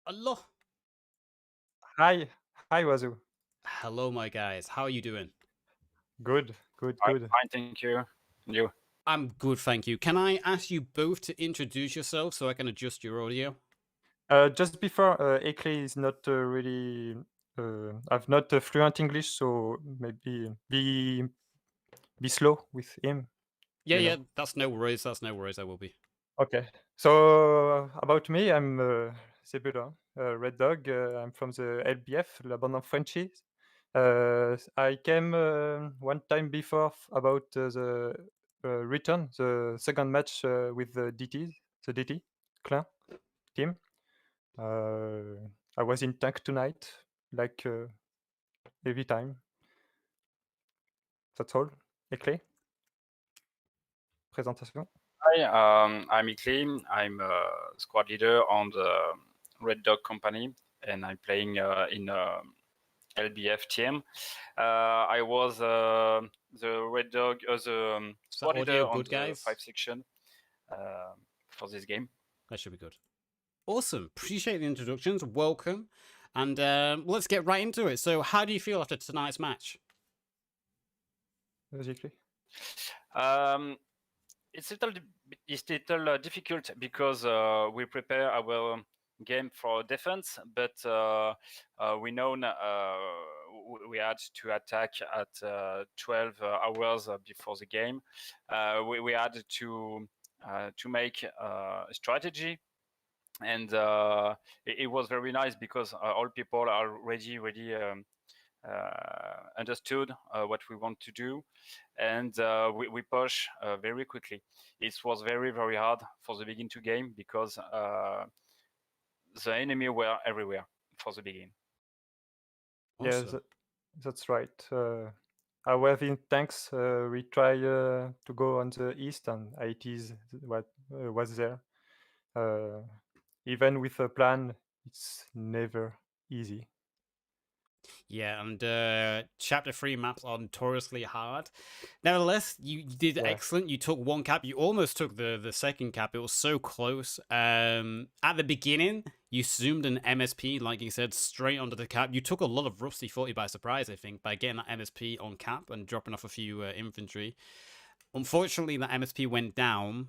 Allah. Hi, hi, Wazoo. Hello, my guys. How are you doing? Good, good, Fine, good. fine, thank you. And you? I'm good, thank you. Can I ask you both to introduce yourself so I can adjust your audio? Just before, Ekle is not really. I've not fluent English, so maybe be slow with him. Yeah, You yeah, know. that's no worries. That's no worries. I will be. Okay. So about me, I'm Zebulon, Red Dog. I'm from the LBF, La Bande Frenchies. I came one time before about the return, the second match with the DT clan team. I was in tank tonight, like every time. That's all. Éclair, présentation. Hi, I'm Iklim. I'm a squad leader on the Red Dog company, and I'm playing in LBF team. I was the Red Dog, the Is that squad audio leader on good, the guys? 5 section uh, for this game. That should be good. Awesome. Appreciate the introductions. Welcome. And let's get right into it. So, how do you feel after tonight's match? Vas-y, Éclair. Um, it's little difficult because we prepare our game for defense, but we know we had to attack at 12 hours before the game. We had to make a strategy, and it was very nice because all people are really understood what we want to do, and we push very quickly. It was very hard for the begin to game because the enemy were everywhere for the beginning. Yeah, Awesome. that's right. I was in tanks. We try to go on the east, and ITs what was there. Uh, Even with a plan, it's never easy. Yeah, and chapter 3 maps are notoriously hard. Nevertheless, you did Yeah. excellent. You took one cap. You almost took the second cap. It was so close. At the beginning, you zoomed an MSP, like you said, straight onto the cap. You took a lot of Rusty 40 by surprise, I think, by getting that MSP on cap and dropping off a few infantry. Unfortunately, that MSP went down.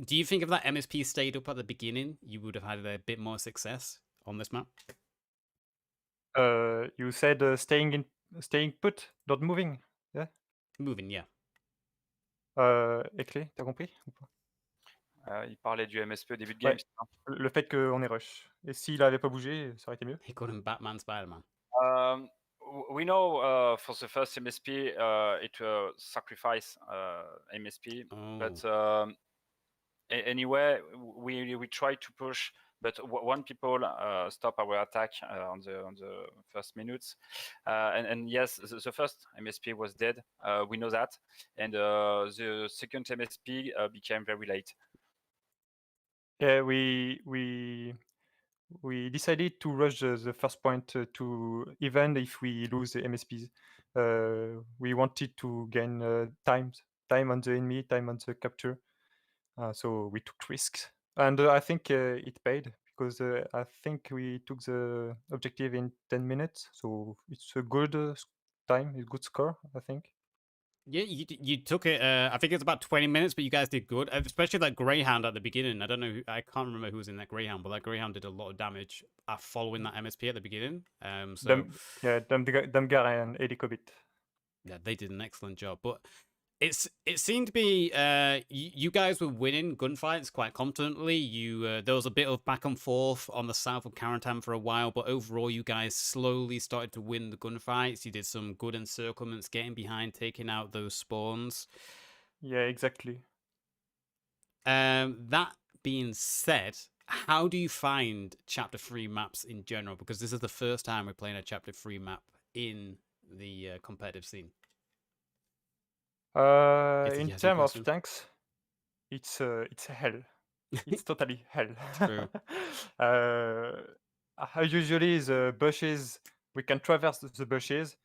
Do you think if that MSP stayed up at the beginning, you would have had a bit more success on this map? You said staying put, not moving. Yeah. Moving, yeah. Éclair, t'as compris ou pas? Il parlait du MSP au début de game. Ouais. Le fait qu'on est rush. Et s'il avait pas bougé, ça aurait été mieux. He called him Batman Spider-Man. Um, we know for the first MSP it sacrifice MSP, Oh. but anyway we try to push, but when people stop our attack on the first minutes, and yes, the first MSP was dead. We know that, and the second MSP became very late. Yeah, we decided to rush the first point to even if we lose the MSPs. We wanted to gain time on the enemy, time on the capture. So we took risks, and I think it paid because I think we took the objective in 10 minutes. So it's a good time, a good score, I think. Yeah, you took it. I think it's about 20 minutes, but you guys did good. Especially that Greyhound at the beginning. I don't know. I can't remember who was in that Greyhound, but that Greyhound did a lot of damage following that MSP at the beginning. So Damgar and Elikobit. yeah, they did an excellent job. But it seemed to be you guys were winning gunfights quite confidently. There was a bit of back and forth on the south of Carentan for a while, but overall you guys slowly started to win the gunfights. You did some good encirclements, getting behind, taking out those spawns. Yeah, exactly. That being said, how do you find chapter 3 maps in general? Because this is the first time we're playing a chapter 3 map in the competitive scene. It's a In yes, no terms of question. tanks, it's hell. It's totally hell. True. Usually the bushes, we can traverse the bushes.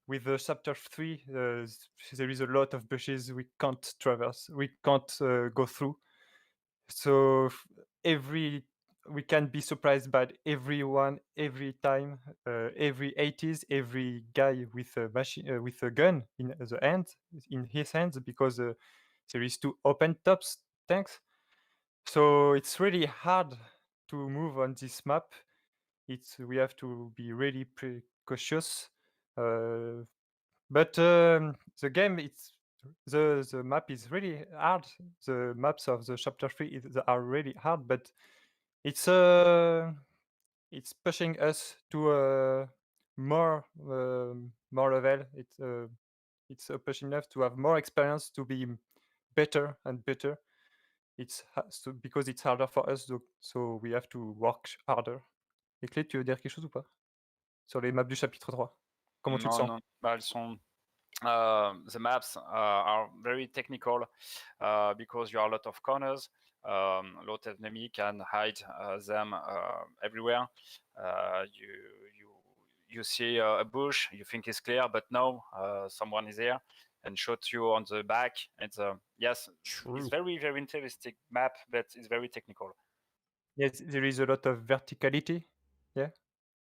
With the chapter 3, there is a lot of bushes we can't traverse. We can't go through. So every we can be surprised by everyone every time, every 80s, every guy with a machine with a gun in the hand, in his hands, because there is two open tops tanks. So it's really hard to move on this map. We have to be really precautious. But the game, the map is really hard. The maps of the chapter 3 are really hard, but it's pushing us to more level. It's pushing us to have more experience, to be better and better. Because it's harder for us, so we have to work harder. Et Clé, tu veux dire quelque chose ou pas sur les maps du chapitre 3? Comment tu te sens? Non, bah, elles sont. The maps are very technical because you are a lot of corners. A lot of enemy can hide them everywhere. You see a bush, you think it's clear, but no, someone is here and shot you on the back. It's yes, True. it's very very interesting map, but it's very technical. Yes, there is a lot of verticality. Yeah.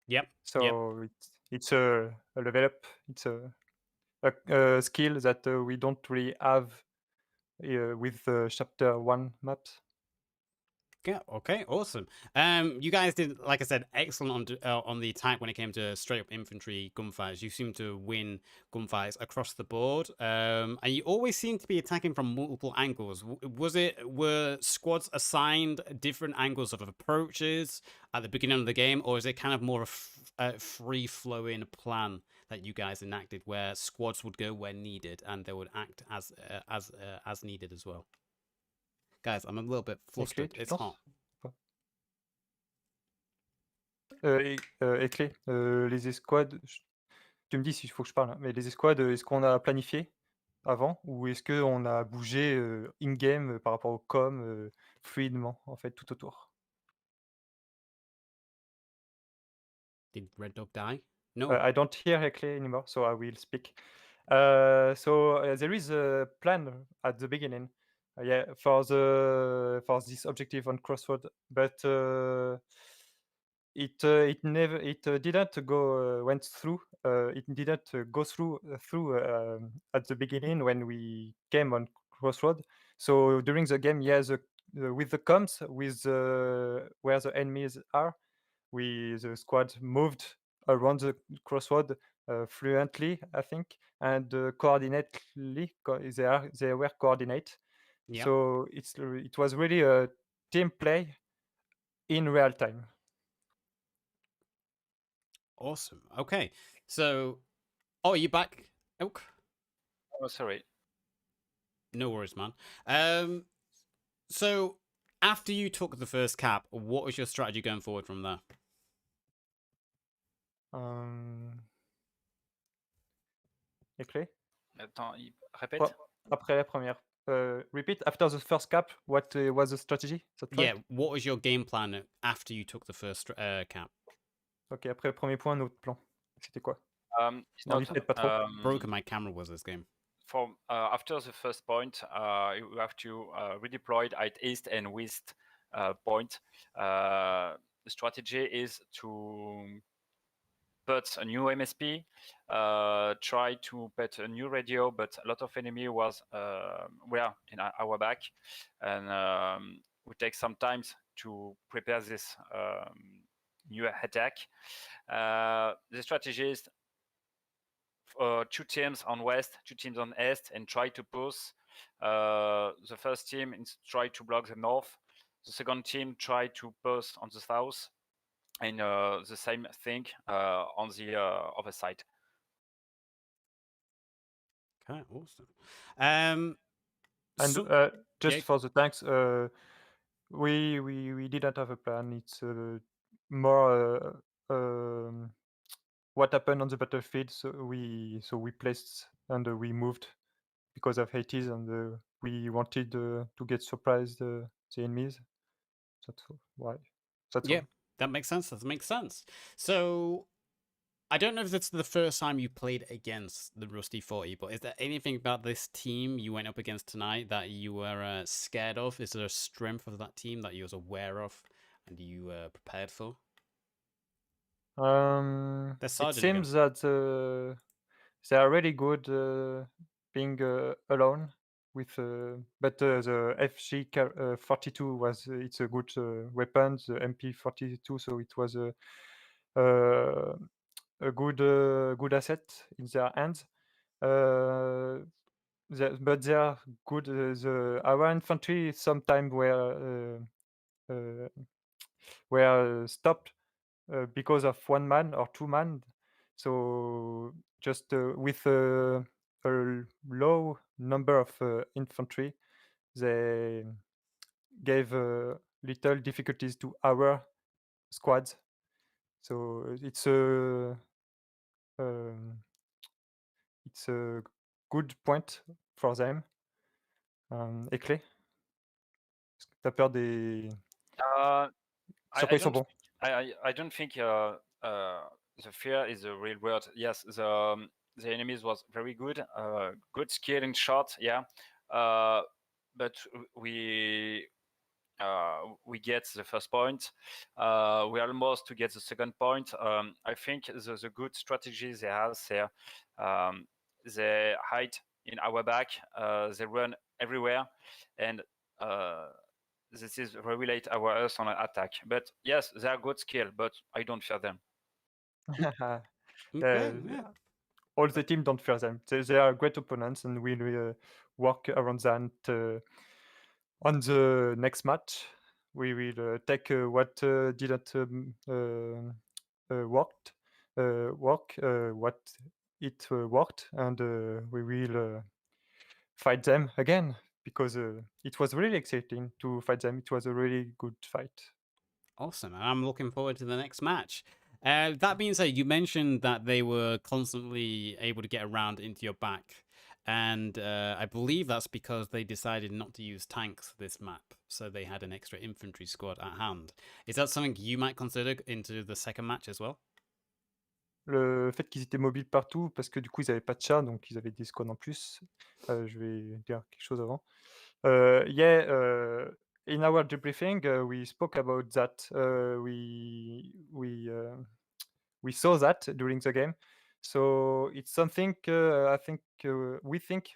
Yep. So it's a level up. It's a skill that we don't really have with chapter 1 maps. Yeah. Okay. Awesome. You guys did, like I said, excellent on the attack when it came to straight up infantry gunfights. You seem to win gunfights across the board, and you always seem to be attacking from multiple angles. Were squads assigned different angles of approaches at the beginning of the game, or is it kind of more a free flowing plan that you guys enacted, where squads would go where needed and they would act as needed as well? Guys, I'm a little bit flustered. tu It's penses hot. Et Clé, les escouades, tu me dis s'il faut que je parle, hein, mais les escouades, est-ce qu'on a planifié avant, ou est-ce qu'on a bougé in-game par rapport au com fluidement, en fait, tout autour? Did Red Dog die? No. I don't hear Heckley anymore, so I will speak. There is a plan at the beginning, yeah, for this objective on Crossroad, but it didn't go went through. It didn't go through at the beginning when we came on Crossroad. So during the game, yeah, with the comms, with where the enemies are, the squad moved around the crossroad fluently, I think, and coordinately. They were coordinate. Yep. So it was really a team play in real time. Awesome. Okay. So, oh, are you back? Oh, Oh, sorry. no worries, man. So after you took the first cap, what was your strategy going forward from there? Éclair? Attends, répète. Après la première. Repeat, after the first cap, what was the strategy? Yeah, what was your game plan after you took the first cap? Ok, après le premier point, notre plan. C'était quoi? It's not, pas trop. Broken my camera was this game. For after the first point, you have to redeploy at east and west point. The strategy is to put a new MSP, try to put a new radio, but a lot of enemy were in our back, and we take some time to prepare this new attack. The strategy is 2 teams on west, 2 teams on east, and try to push. The first team try to block the north. The second team try to push on the south, and the same thing on the other side. Okay, awesome. Just for the tanks, we didn't have a plan. It's more what happened on the battlefield. So we placed and we moved because of Hades, and we wanted to get surprised the enemies. That's why. That's all. That makes sense. That makes sense. So I don't know if it's the first time you played against the Rusty 40, but is there anything about this team you went up against tonight that you were scared of? Is there a strength of that team that you was aware of and you prepared for? It Sergeant again. seems that they are really good being alone with, but the FG42 was it's a good weapon, the MP42, so it was uh, a good asset in their hands. But they are good. Our infantry sometimes were stopped because of one man or two man. So just with a low number of infantry, they gave little difficulties to our squads. So um, it's a good point for them. Éclé, est-ce que t'as peur des... Sur quoi ils sont bons? I don't think the fear is a real word. Yes, the enemies was very good, good skill in shot, yeah. But we get the first point. We almost to get the second point. I think the good strategy they have there. They hide in our back. They run everywhere, and this is regulate our us on an attack. But yes, they are good skill, but I don't fear them. Okay, yeah. All the team don't fear them. They are great opponents, and we'll work around that on the next match. We will take what didn't work, what it worked, and we will fight them again because it was really exciting to fight them. It was a really good fight. Awesome. And I'm looking forward to the next match. That being said, you mentioned that they were constantly able to get around into your back. And I believe that's because they decided not to use tanks this map. So they had an extra infantry squad at hand. Is that something you might consider into the second match as well? Le fait qu'ils étaient mobiles partout, parce que du coup, ils n'avaient pas de chat, donc ils avaient des squads en plus. Je vais dire quelque chose avant. Yeah, in our debriefing, we spoke about that. We saw that during the game. So it's something I think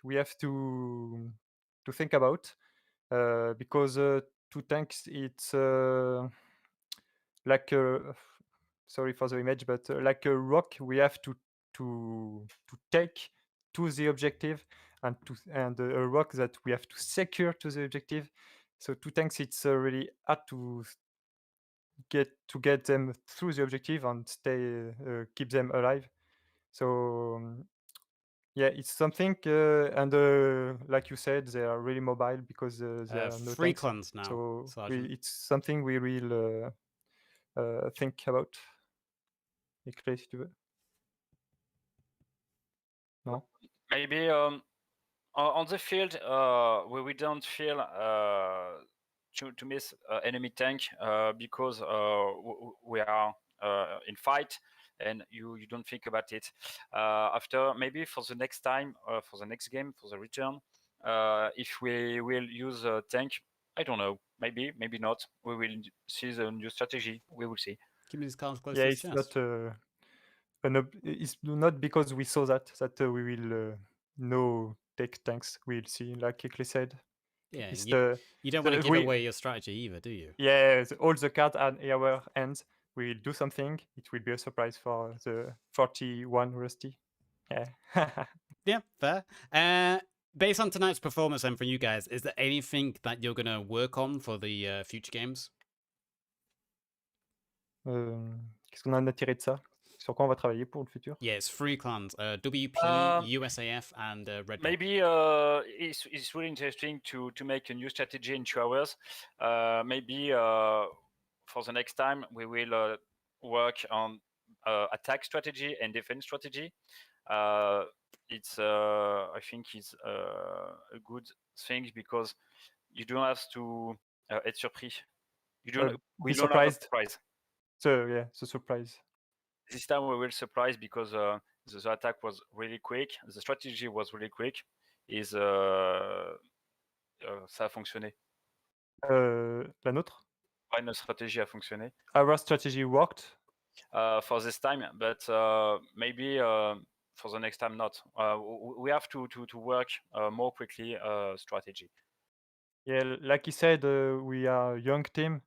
we have to think about because two tanks, it's like sorry for the image, but like a rock, we have to take to the objective, and a rock that we have to secure to the objective. So two tanks, it's really hard to get them through the objective and stay keep them alive. So yeah, it's something, and like you said, they are really mobile because there are no Free tanks. clans now, So Sergeant. it's something we will think about. Éclair, si tu veux. Non? Maybe on the field, we don't feel to miss enemy tank because we are in fight, and you don't think about it. After maybe for the next time, for the next game, for the return, if we will use a tank, I don't know. Maybe not. We will see the new strategy. We will see. Keep these cards close Yeah, to his it's chest. not because we saw that we will no take tanks. We'll see, like Ekle said. Yeah, It's you don't want to give away your strategy either, do you? Yeah, all the cards are in our hands. We'll do something. It will be a surprise for the 41 Rusty. Yeah. Yeah, fair. Based on tonight's performance and for you guys, is there anything that you're going to work on for the future games? Qu'est-ce qu'on en a tiré de ça? Sur quoi on va travailler pour le futur? Yeah, it's three clans: WP, USAF, and Red Dot. Maybe it's really interesting to make a new strategy in 2 hours. Maybe for the next time we will work on attack strategy and defense strategy. It's I think it's a good thing because you don't have to être surpris. We don't have a surprise. So yeah, the surprise. This time we will surprise because the attack was really quick, the strategy was really quick. Ça a fonctionné. La nôtre? Ouais, notre stratégie a fonctionné Our strategy worked. for this time, but maybe for the next time not. We have to work more quickly strategy. Yeah, like he said, we are a young team,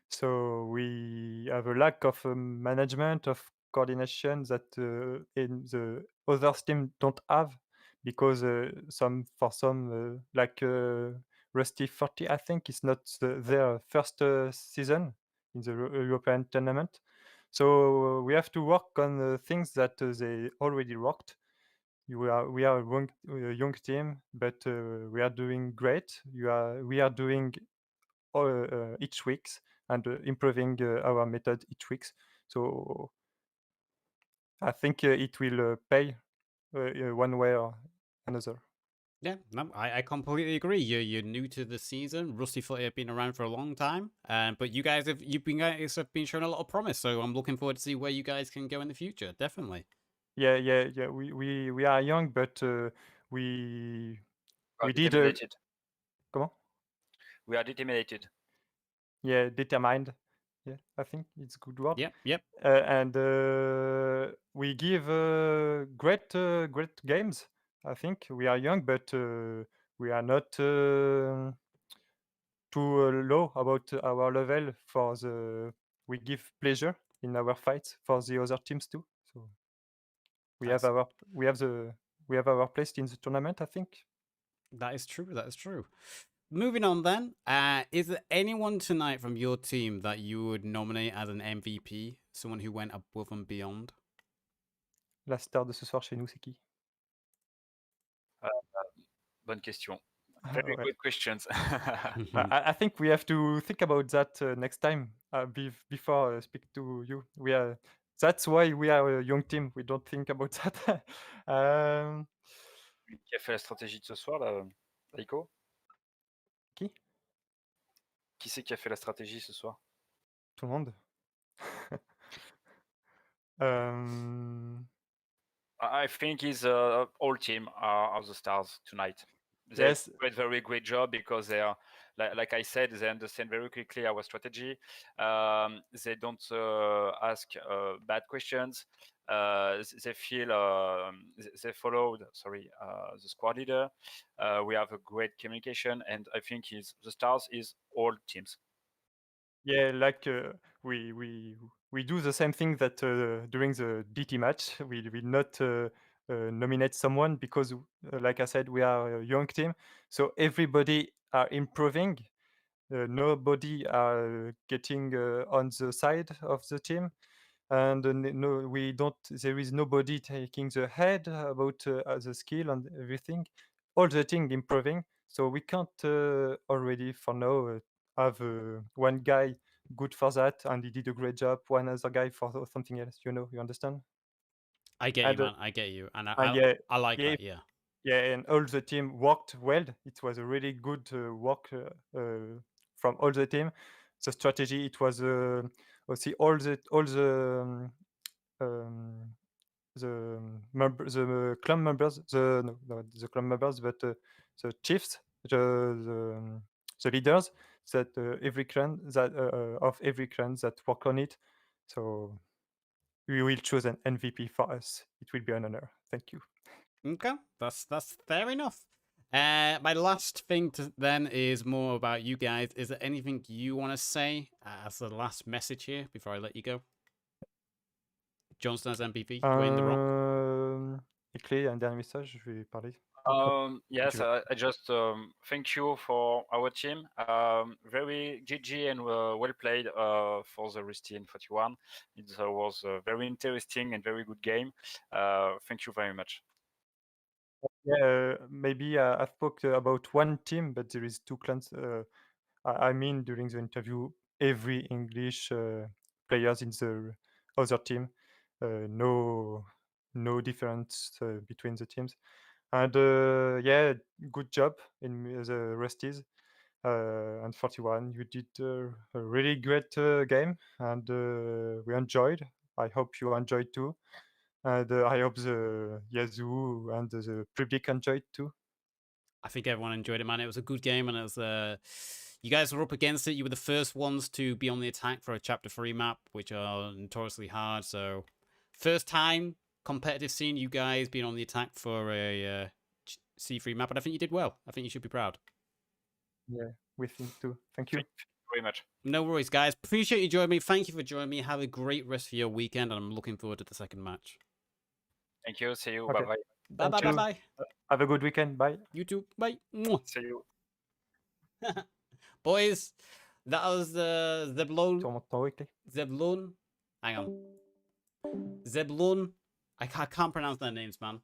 so we have a lack of management, of coordination that in the other team don't have, because for some like Rusty 40, I think, is not their first season in the European tournament. So we have to work on things that they already worked. We are a young team, but we are doing great. We are doing each weeks, and improving our method each weeks. So I think it will pay one way or another. Yeah, no, I completely agree. You're new to the season. Rusty Footy have been around for a long time, but you guys have been showing a lot of promise. So I'm looking forward to see where you guys can go in the future. Definitely. Yeah. We are young, but we did Determinated. comment? We are determinated. Yeah, determined. Yeah, I think it's a good word. Yep. And we give great games. I think we are young, but we are not too low about our level. We give pleasure in our fights for the other teams too. So we have That's- our place in the tournament, I think. That is true. That is true. Moving on then, is there anyone tonight from your team that you would nominate as an MVP? Someone who went above and beyond? La star de ce soir chez nous, c'est qui? Bonne question. Very Ouais. good questions. I think we have to think about that next time before speak to you. That's why we are a young team. We don't think about that. Qui a fait la stratégie de ce soir là, Aiko? Qui? Qui c'est qui a fait la stratégie ce soir? Tout le monde. Um, I think his whole team are the stars tonight. They yes. do a very great job because they are, like I said, they understand very quickly our strategy. They don't ask bad questions. They feel they followed. Sorry, the squad leader. We have a great communication, and I think the stars is all teams. Yeah, like we do the same thing that during the DT match. We will not nominate someone because, like I said, we are a young team, so everybody are improving. Nobody are getting on the side of the team, and no, we don't. There is nobody taking the head about the skill and everything. All the thing improving, so we can't already for now have one guy good for that and he did a great job, one other guy for something else. You understand? I get you, And man. I get you, and and yeah, I like yeah, that. Yeah. yeah, and all the team worked well. It was a really good work from all the team. The strategy, it was see um, the clan members, the clan members, but the chiefs, the leaders that every clan that of every clan that work on it. So we will choose an MVP for us. It will be an honor. Thank you. Okay, that's fair enough. My last thing then is more about you guys. Is there anything you want to say as the last message here before I let you go? Johnston as MVP, Dwayne the Rock. Éclé, un dernier message, je vais parler. Yes, veux. I just thank you for our team. Very GG and well played for the Rusty 41. It was a very interesting and very good game. Thank you very much. Yeah, maybe I spoke about one team, but there is two clans. I mean, during the interview, every English players in the other team. No difference between the teams. And yeah, good job in the Rusties. And 41, you did a really great game, and we enjoyed. I hope you enjoyed too. And I hope the Yazoo and the public enjoyed too. I think everyone enjoyed it, man. It was a good game, and it was You guys were up against it. You were the first ones to be on the attack for a Chapter 3 map, which are notoriously hard. So, first time competitive scene, you guys being on the attack for a C3 map, and I think you did well. I think you should be proud. Yeah, we think too. Thank you. Thank you very much. No worries, guys. Appreciate you joining me. Thank you for joining me. Have a great rest of your weekend, and I'm looking forward to the second match. Thank you. See you. Okay. Bye bye. Bye, Thank bye, bye, you. bye. Have a good weekend. Bye. You too. Bye. Mwah. See you. Boys, that was Zeblon. Sûrement ton week, Zeblon. Hang on. Zeblon. I can't pronounce their names, man.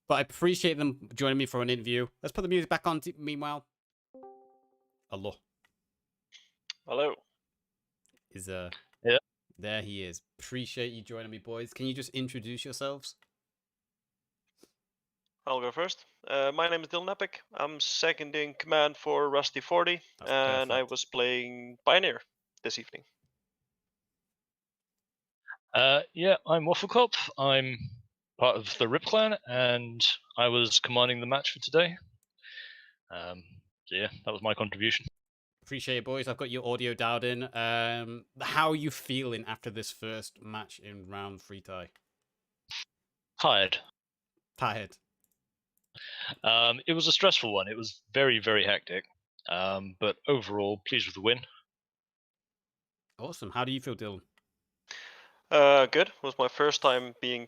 But I appreciate them joining me for an interview. Let's put the music back on. Meanwhile, hello. Hello. Is Yeah. There he is. Appreciate you joining me, boys. Can you just introduce yourselves? I'll go first. My name is Dylan Epic. I'm second in command for Rusty 40, That's and I perfect. was playing Pioneer this evening. Yeah, I'm Wafflecop. I'm part of the Rip Clan, and I was commanding the match for today. So yeah, that was my contribution. Appreciate it, boys. I've got your audio dialed in. How are you feeling after this first match in round 3 tie? Tired. Tired. It was a stressful one. It was very, very hectic. But overall, pleased with the win. Awesome. How do you feel, Dylan? Good. It was my first time being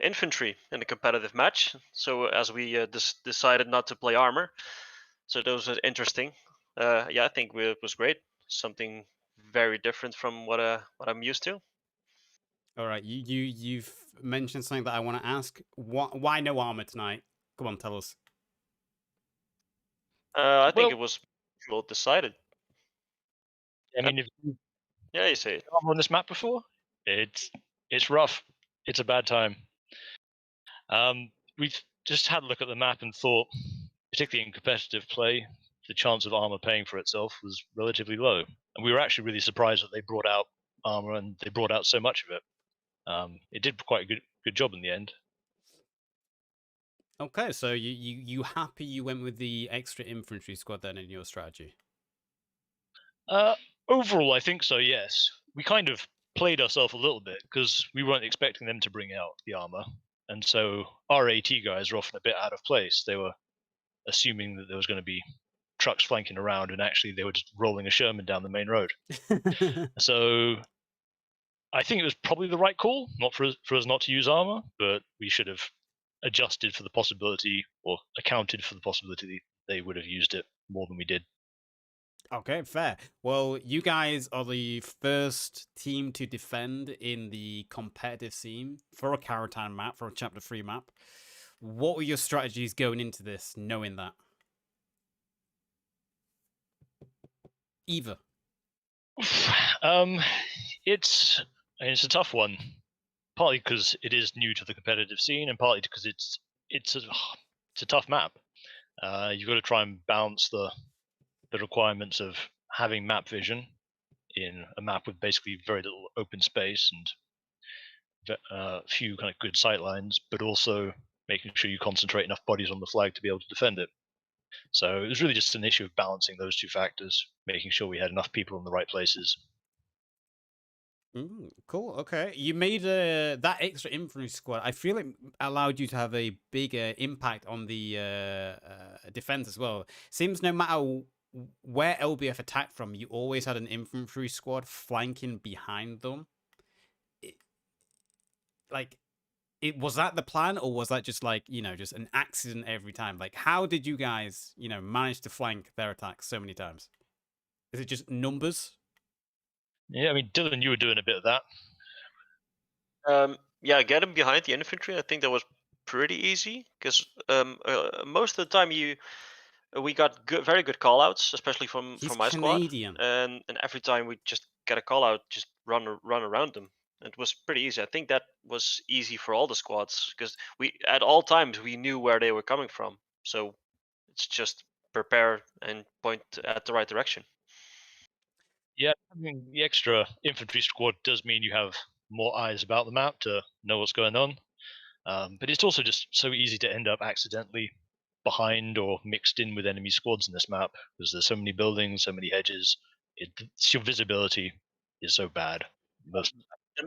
infantry in a competitive match. So as we decided not to play armor, so that was interesting. Yeah, I think it was great. Something very different from what I'm used to. All right, you've mentioned something that I want to ask. Why no armor tonight? Come on, tell us. I think Well- it was well decided. I mean, if you've Yeah, you say it. been on this map before, it's rough. It's a bad time. We've just had a look at the map and thought, particularly in competitive play, the chance of armor paying for itself was relatively low. And we were actually really surprised that they brought out armor and they brought out so much of it. It did quite a good job in the end. Okay, so you happy you went with the extra infantry squad then in your strategy? Overall, I think so. Yes, we kind of played ourselves a little bit because we weren't expecting them to bring out the armor, and so our AT guys were often a bit out of place. They were assuming that there was going to be trucks flanking around, and actually they were just rolling a Sherman down the main road. So I think it was probably the right call, not for us not to use armor, but we should have adjusted for the possibility or accounted for the possibility they would have used it more than we did. Okay, fair. Well, you guys are the first team to defend in the competitive scene for a Caratan map, for a Chapter 3 map. What were your strategies going into this, knowing that? Eva. It's a tough one, partly because it is new to the competitive scene, and partly because it's a tough map. You've got to try and balance the requirements of having map vision in a map with basically very little open space and a few kind of good sight lines, but also making sure you concentrate enough bodies on the flag to be able to defend it. So it was really just an issue of balancing those two factors, making sure we had enough people in the right places. Cool. Okay, you made that extra infantry squad. I feel it allowed you to have a bigger impact on the defense as well. Seems no matter where LBF attacked from, you always had an infantry squad flanking behind them. Was that the plan, or was that just just an accident every time? Like, how did you guys manage to flank their attacks so many times? Is it just numbers? Yeah, I mean, Dylan, you were doing a bit of that. Yeah, getting behind the infantry, I think that was pretty easy because most of the time we got very good callouts, especially from my Canadian. squad, and every time we just get a call out, just run around them. It was pretty easy. I think that was easy for all the squads because we at all times we knew where they were coming from. So it's just prepare and point at the right direction. Yeah, having the extra infantry squad does mean you have more eyes about the map to know what's going on. But it's also just so easy to end up accidentally behind or mixed in with enemy squads in this map because there's so many buildings, so many hedges. Your visibility is so bad.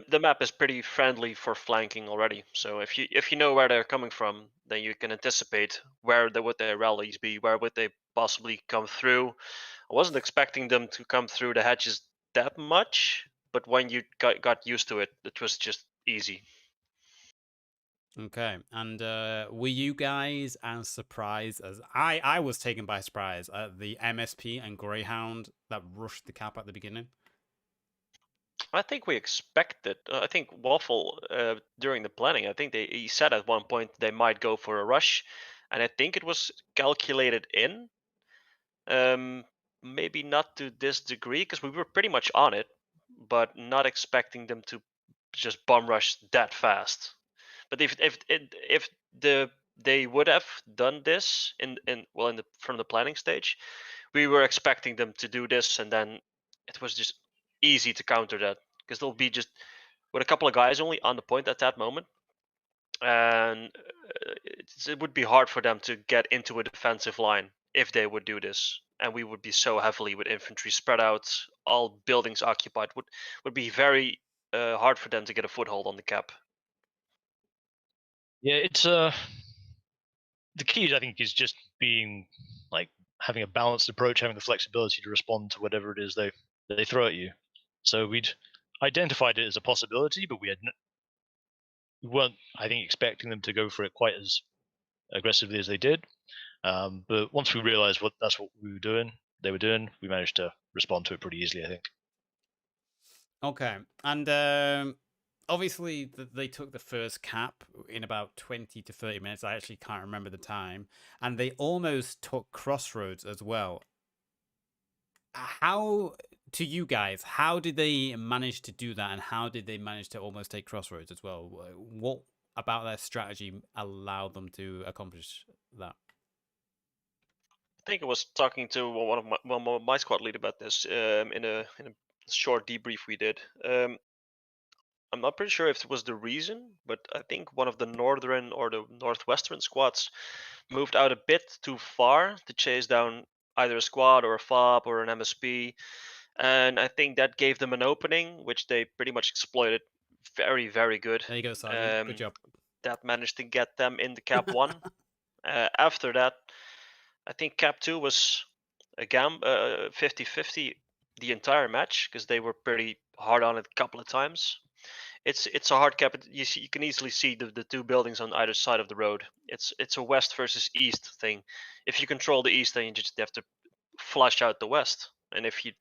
The map is pretty friendly for flanking already. So if you know where they're coming from, then you can anticipate where would their rallies be, where would they possibly come through. I wasn't expecting them to come through the hedges that much, but when you got used to it, it was just easy. Okay, and were you guys as surprised as I was taken by surprise at the MSP and Greyhound that rushed the cap at the beginning? I think we expected. I think Waffle during the planning, I think he said at one point they might go for a rush, and I think it was calculated in. Maybe not to this degree because we were pretty much on it, but not expecting them to just bomb rush that fast. But if they would have done this from the planning stage, we were expecting them to do this, and then it was just easy to counter that because they'll be just with a couple of guys only on the point at that moment, and it would be hard for them to get into a defensive line if they would do this, and we would be so heavily with infantry spread out, all buildings occupied. Would be very hard for them to get a foothold on the cap. Yeah, it's the key, I think, is just being like having a balanced approach, having the flexibility to respond to whatever it is they throw at you. So we'd identified it as a possibility, but we weren't, I think, expecting them to go for it quite as aggressively as they did. But once we realized that's what they were doing, we managed to respond to it pretty easily, I think. Okay, and obviously they took the first cap in about 20 to 30 minutes. I actually can't remember the time, and they almost took Crossroads as well. How, to you guys, how did they manage to do that, and how did they manage to almost take Crossroads as well? What about their strategy allowed them to accomplish that? I think I was talking to one of my squad lead about this in a short debrief we did. I'm not pretty sure if it was the reason, but I think one of the northern or the northwestern squads moved out a bit too far to chase down either a squad or a FOB or an MSP, and I think that gave them an opening, which they pretty much exploited very, very good. There you go, Sergeant. Good job. That managed to get them into Cap 1. After that, I think Cap 2 was a 50-50 the entire match because they were pretty hard on it a couple of times. It's a hard cap. You can easily see the two buildings on either side of the road. It's a west versus east thing. If you control the east, then you just have to flush out the west. And if you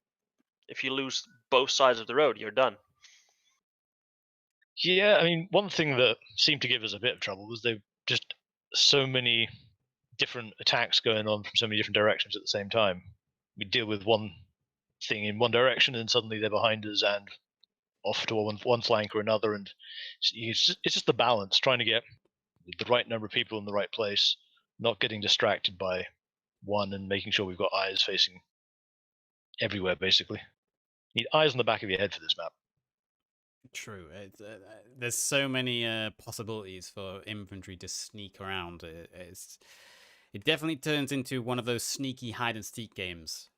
lose both sides of the road, you're done. Yeah, I mean, one thing that seemed to give us a bit of trouble was there just so many different attacks going on from so many different directions at the same time. We deal with one thing in one direction, and suddenly they're behind us and off to one flank or another, and it's just the balance, trying to get the right number of people in the right place, not getting distracted by one, and making sure we've got eyes facing everywhere. Basically, you need eyes on the back of your head for this map. True. There's so many possibilities for infantry to sneak around. It definitely turns into one of those sneaky hide and seek games.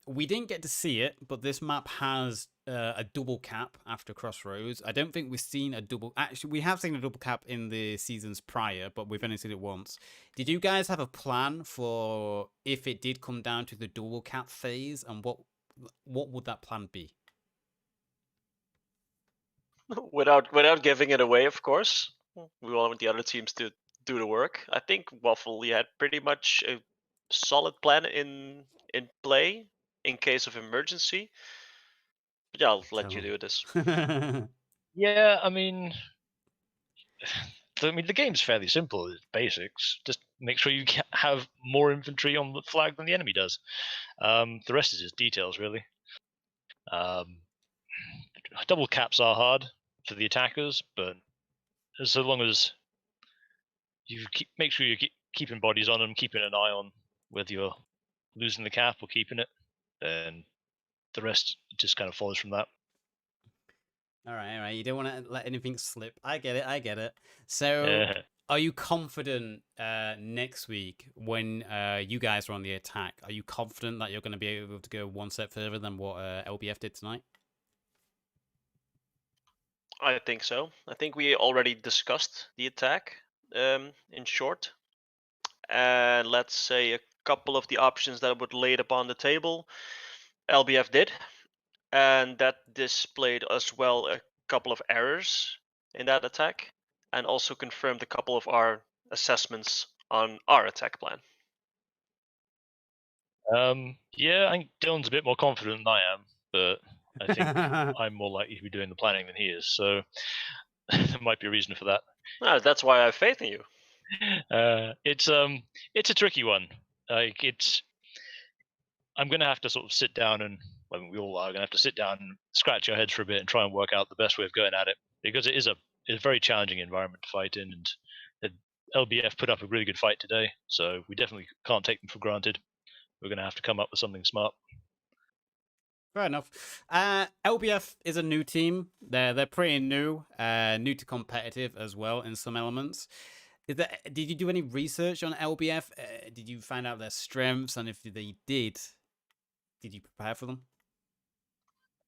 We didn't get to see it, but this map has a double cap after Crossroads. I don't think we've seen a double. Actually, we have seen a double cap in the seasons prior, but we've only seen it once. Did you guys have a plan for if it did come down to the double cap phase, and what would that plan be? without giving it away, of course. We want the other teams to do the work. I think Waffle had pretty much a solid plan in play in case of emergency. But yeah, I'll let you do this. Yeah, I mean, the game's fairly simple. It's basics. Just make sure you have more infantry on the flag than the enemy does. The rest is just details, really. Double caps are hard for the attackers, but so long as you make sure you're keeping bodies on them, keeping an eye on whether you're losing the cap or keeping it, then the rest just kind of follows from that. All right. You don't want to let anything slip. I get it. So Are you confident next week when you guys are on the attack? Are you confident that you're going to be able to go one step further than what LBF did tonight? I think so. I think we already discussed the attack in short. And let's say a couple of the options that would laid upon the table, LBF did. And that displayed as well a couple of errors in that attack, and also confirmed a couple of our assessments on our attack plan. Yeah, I think Dylan's a bit more confident than I am, but I think I'm more likely to be doing the planning than he is, so there might be a reason for that. That's why I have faith in you. It's a tricky one. Like I'm gonna have to sort of sit down and we all are gonna have to sit down and scratch our heads for a bit and try and work out the best way of going at it, because it's a very challenging environment to fight in, and the LBF put up a really good fight today, so we definitely can't take them for granted. We're gonna have to come up with something smart. Fair enough. LBF is a new team. They're pretty new, new to competitive as well in some elements. Did you do any research on LBF? Did you find out their strengths, and if they did you prepare for them?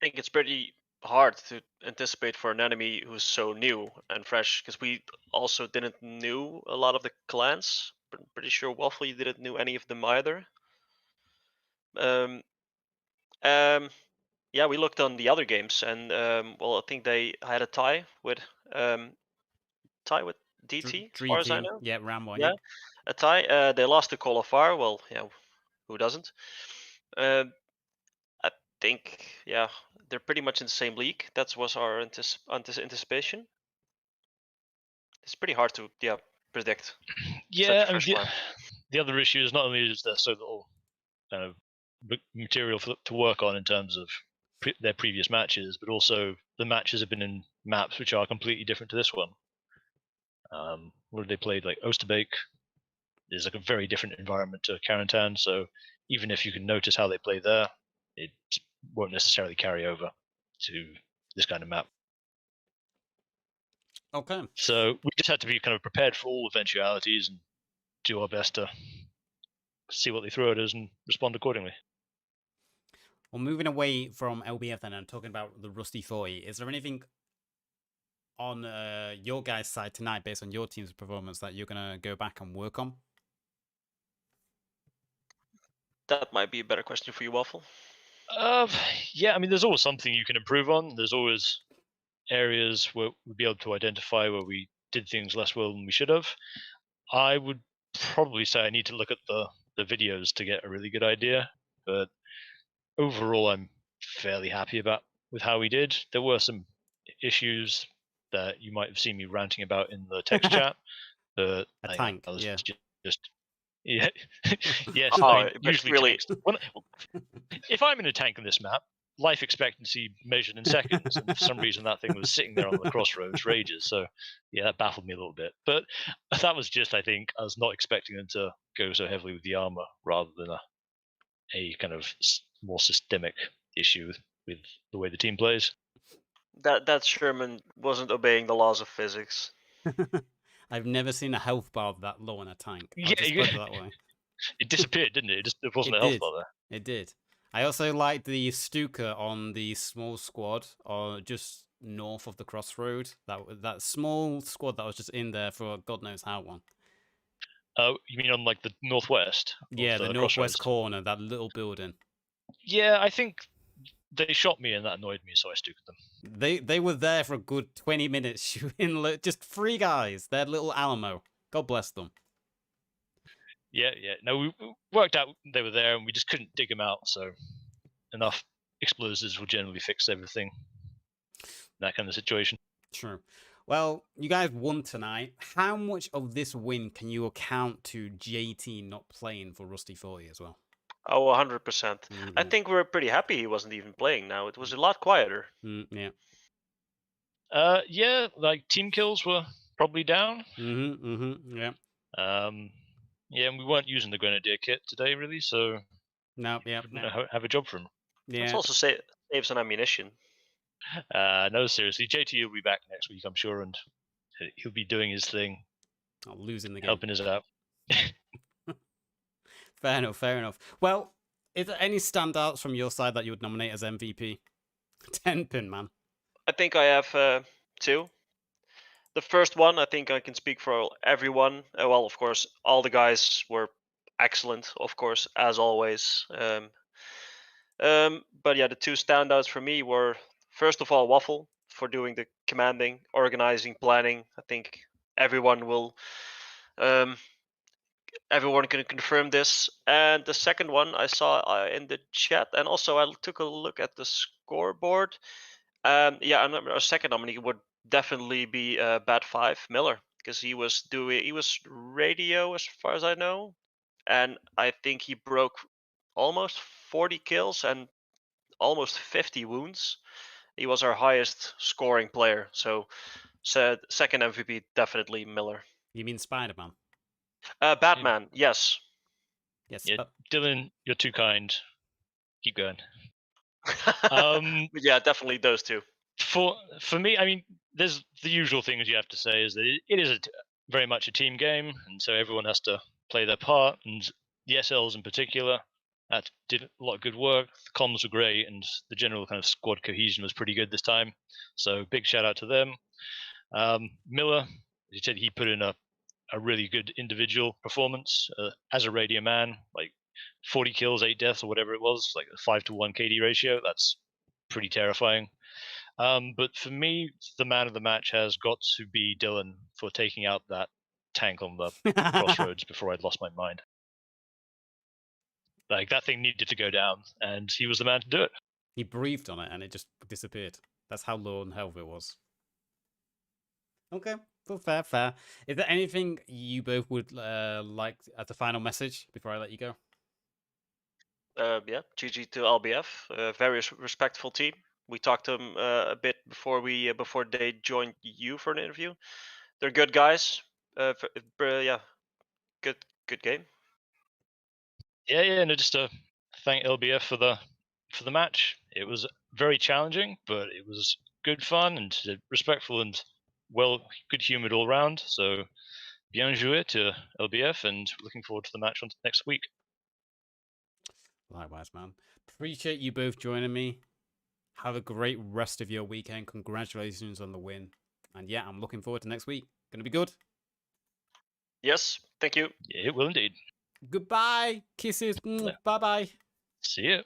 I think it's pretty hard to anticipate for an enemy who's so new and fresh, because we also didn't knew a lot of the clans. But I'm pretty sure Waffle, you didn't know any of them either. Yeah, we looked on the other games, and well, I think they had a tie with DT, as far as I know. Yeah, round one. Yeah, a tie. They lost to qualifier. Well, yeah, who doesn't? I think, yeah, they're pretty much in the same league. That was our anticipation. It's pretty hard to predict. Yeah, such I mean, the other issue is not only is there so little kind of material to work on in terms of their previous matches, but also the matches have been in maps which are completely different to this one. Where they played, like Oosterbeek is like a very different environment to Carentan, so even if you can notice how they play there, it won't necessarily carry over to this kind of map. Okay. So we just had to be kind of prepared for all eventualities and do our best to see what they throw at us and respond accordingly. Well, moving away from LBF then and talking about the Rusty 40, is there anything on your guys' side tonight based on your team's performance that you're going to go back and work on? That might be a better question for you, Waffle. Yeah, I mean, there's always something you can improve on. There's always areas where we'd be able to identify where we did things less well than we should have. I would probably say I need to look at the videos to get a really good idea, but overall I'm fairly happy with how we did. There were some issues that you might have seen me ranting about in the text chat, but A tank, yeah. Just yeah, yes. Oh, I mean, but usually really- if I'm in a tank in this map, life expectancy measured in seconds, and for some reason that thing was sitting there on the crossroads for ages. So yeah, that baffled me a little bit. But that was just, I think, I was not expecting them to go so heavily with the armor rather than a kind of more systemic issue with the way the team plays. That Sherman wasn't obeying the laws of physics. I've never seen a health bar that low on a tank. I'll Yeah, just put it that way. It disappeared, didn't it? It wasn't a health bar there. It did. I also liked the Stuka on the small squad, or just north of the crossroad. That small squad that was just in there for God knows how long. Oh, you mean on like the northwest? Yeah, the northwest corner, that little building. Yeah, I think they shot me and that annoyed me, so I stuked them. They were there for a good 20 minutes shooting just 3 guys. Their little Alamo. God bless them. Yeah. No, we worked out they were there and we just couldn't dig them out, so enough explosives will generally fix everything. That kind of situation. True. Well, you guys won tonight. How much of this win can you account to JT not playing for Rusty 40 as well? Oh, 100%. I think we're pretty happy he wasn't even playing now. It was a lot quieter. Yeah. Yeah, like team kills were probably down. Yeah. Yeah, and we weren't using the Grenadier kit today, really, so no, have a job for him. Yeah. It's also saves on ammunition. No, seriously, JT will be back next week, I'm sure, and he'll be doing his thing. Oh, losing the game. helping us out. Fair enough, fair enough. Well, is there any standouts from your side that you would nominate as MVP? 10-pin, man. I think I have 2. The first one, I think I can speak for everyone. Well, of course, all the guys were excellent, of course, as always. But yeah, the 2 standouts for me were, first of all, Waffle for doing the commanding, organizing, planning. I think everyone will, everyone can confirm this. And the second one I saw in the chat, and also I took a look at the scoreboard. Yeah, our second nominee would definitely be Bat 5 Miller, because he was radio as far as I know, and I think he broke almost 40 kills and almost 50 wounds. He was our highest scoring player, so second MVP definitely Miller. You mean Spider-Man? Batman, yes. Yes. Yeah, Dylan, you're too kind. Keep going. Yeah, definitely those 2. For me, I mean, there's the usual things you have to say is that it is very much a team game, and so everyone has to play their part. And the SLs in particular, that did a lot of good work. The comms were great, and the general kind of squad cohesion was pretty good this time. So big shout out to them. Miller, he said he put in a really good individual performance as a radio man, like 40 kills, 8 deaths, or whatever it was, like a 5-to-1 KD ratio. That's pretty terrifying. But for me, the man of the match has got to be Dylan for taking out that tank on the crossroads before I'd lost my mind. Like, that thing needed to go down, and he was the man to do it. He breathed on it and it just disappeared. That's how low on health it was. Okay, well, fair. Is there anything you both would like as a final message before I let you go? Yeah, GG to LBF, very respectful team. We talked to them a bit before they joined you for an interview. They're good guys. Yeah, good game. Yeah, no, just to thank LBF for the match. It was very challenging, but it was good fun and respectful and good humored all round. So bien joué to LBF, and looking forward to the match on next week. Likewise, man. Appreciate you both joining me. Have a great rest of your weekend. Congratulations on the win. And yeah, I'm looking forward to next week. Gonna be good. Yes, thank you. Yeah, it will indeed. Goodbye. Kisses. Bye-bye. See you.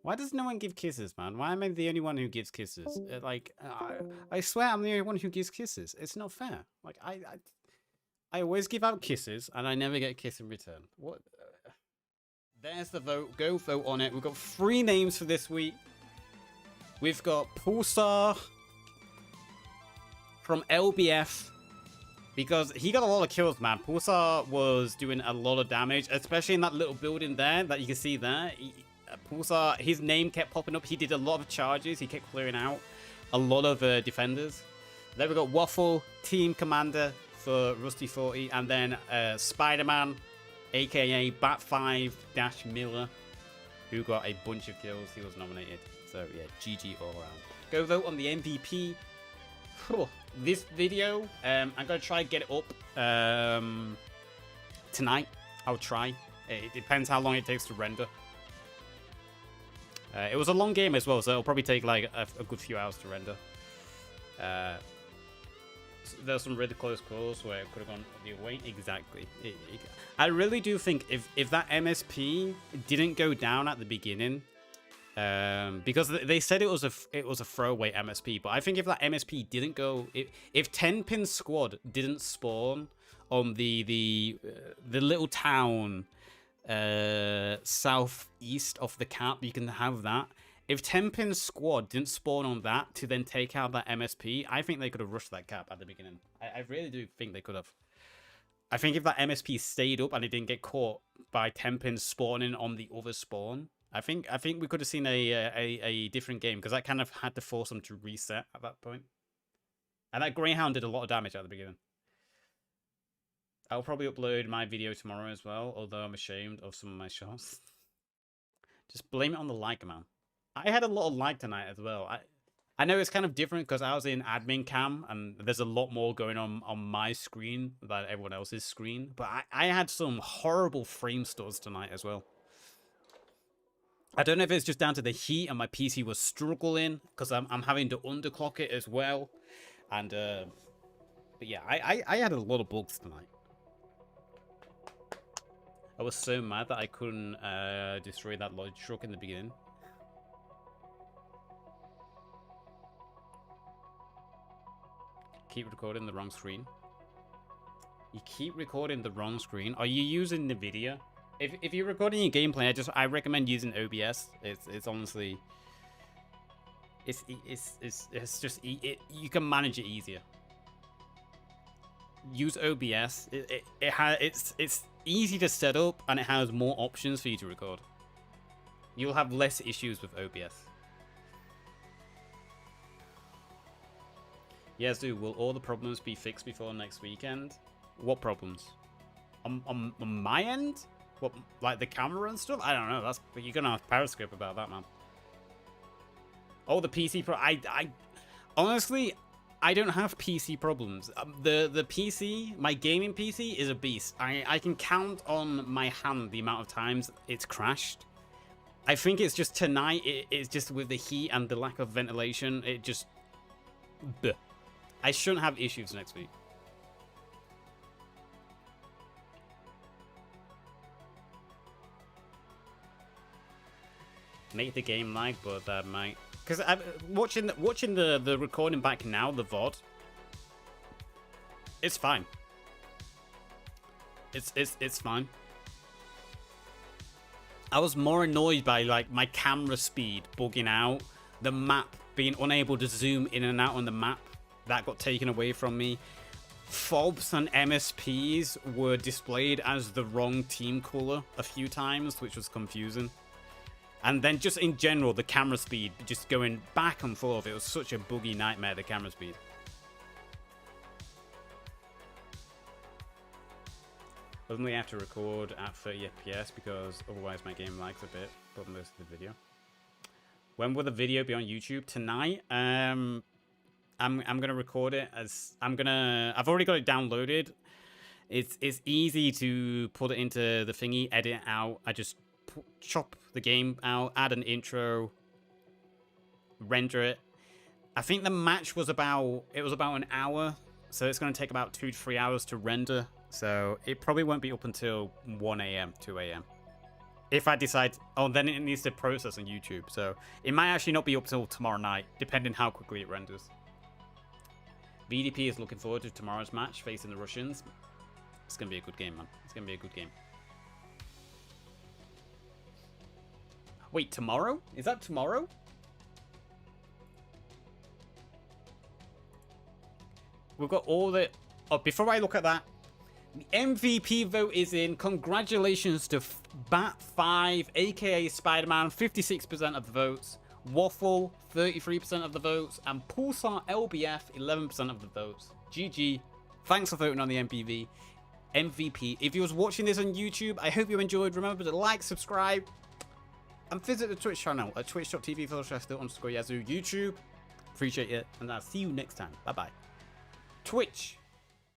Why does no one give kisses, man? Why am I the only one who gives kisses? I swear I'm the only one who gives kisses. It's not fair. Like, I always give out kisses, and I never get a kiss in return. What? There's the vote. Go vote on it. We've got 3 names for this week. We've got Pulsar from LBF, because he got a lot of kills, man. Pulsar was doing a lot of damage, especially in that little building there that you can see there. Pulsar, his name kept popping up. He did a lot of charges. He kept clearing out a lot of defenders. Then we got Waffle, Team Commander for Rusty 40, and then Spider-Man, aka Bat5-Miller, who got a bunch of kills. He was nominated. So yeah, GG all around. Go vote on the MVP. This video, I'm gonna try and get it up tonight. I'll try. It depends how long it takes to render. It was a long game as well, so it'll probably take like a good few hours to render. There's some really close calls where it could have gone the other way. Exactly. I really do think if that MSP didn't go down at the beginning, because they said it was a throwaway MSP, but I think if that MSP didn't go, if 10-pin squad didn't spawn on the little town southeast of the cap, you can have that. If 10-pin squad didn't spawn on that to then take out that MSP, I think they could have rushed that cap at the beginning. I really do think they could have. I think if that MSP stayed up and it didn't get caught by 10-pin spawning on the other spawn, I think we could have seen a different game, because that kind of had to force them to reset at that point. And that Greyhound did a lot of damage at the beginning. I'll probably upload my video tomorrow as well, although I'm ashamed of some of my shots. Just blame it on the like, man. I had a lot of like tonight as well. I know it's kind of different because I was in admin cam and there's a lot more going on my screen than everyone else's screen. But I had some horrible frame stutters tonight as well. I don't know if it's just down to the heat and my PC was struggling because I'm having to underclock it as well. And, but yeah, I had a lot of bugs tonight. I was so mad that I couldn't destroy that lodge truck in the beginning. Keep recording the wrong screen. You keep recording the wrong screen. Are you using NVIDIA? If you're recording your gameplay, I recommend using OBS. It's honestly, it's just you can manage it easier. Use OBS. It's easy to set up and it has more options for you to record. You'll have less issues with OBS. Yazoo, will all the problems be fixed before next weekend? What problems? On my end? What, like the camera and stuff? I don't know. But you're gonna have Periscope about that, man. Oh, the PC pro. I honestly, I don't have PC problems. The PC, my gaming PC, is a beast. I can count on my hand the amount of times it's crashed. I think it's just tonight. It's just with the heat and the lack of ventilation. It just. Bleh. I shouldn't have issues next week. Make the game lag, but that might. Because I'm watching the recording back now, the VOD. It's fine. It's fine. I was more annoyed by like my camera speed bugging out, the map being unable to zoom in and out on the map. That got taken away from me. FOBs and MSPs were displayed as the wrong team color a few times, which was confusing. And then just in general, the camera speed just going back and forth. It was such a buggy nightmare, the camera speed. Only have to record at 30 FPS because otherwise my game lags a bit, but most of the video. When will the video be on YouTube? Tonight? I'm gonna record it as I've already got it downloaded. It's easy to put it into the thingy, edit it out. I just chop the game out, add an intro, render it. I think the match was about an hour, so it's gonna take about 2 to 3 hours to render. So it probably won't be up until 1 a.m., 2 a.m. If I decide, then it needs to process on YouTube. So it might actually not be up till tomorrow night, depending how quickly it renders. VDP is looking forward to tomorrow's match facing the Russians. It's going to be a good game, man. It's going to be a good game. Wait, tomorrow? Is that tomorrow? We've got all the... Oh, before I look at that, the MVP vote is in. Congratulations to Bat5, aka Spider-Man, 56% of the votes. Waffle, 33% of the votes, and Pulsar LBF, 11% of the votes. GG. Thanks for voting on the MVP. If you was watching this on YouTube, I hope you enjoyed. Remember to like, subscribe, and visit the Twitch channel at twitch.tv/still_Yazoo YouTube. Appreciate it, and I'll see you next time. Bye-bye. Twitch.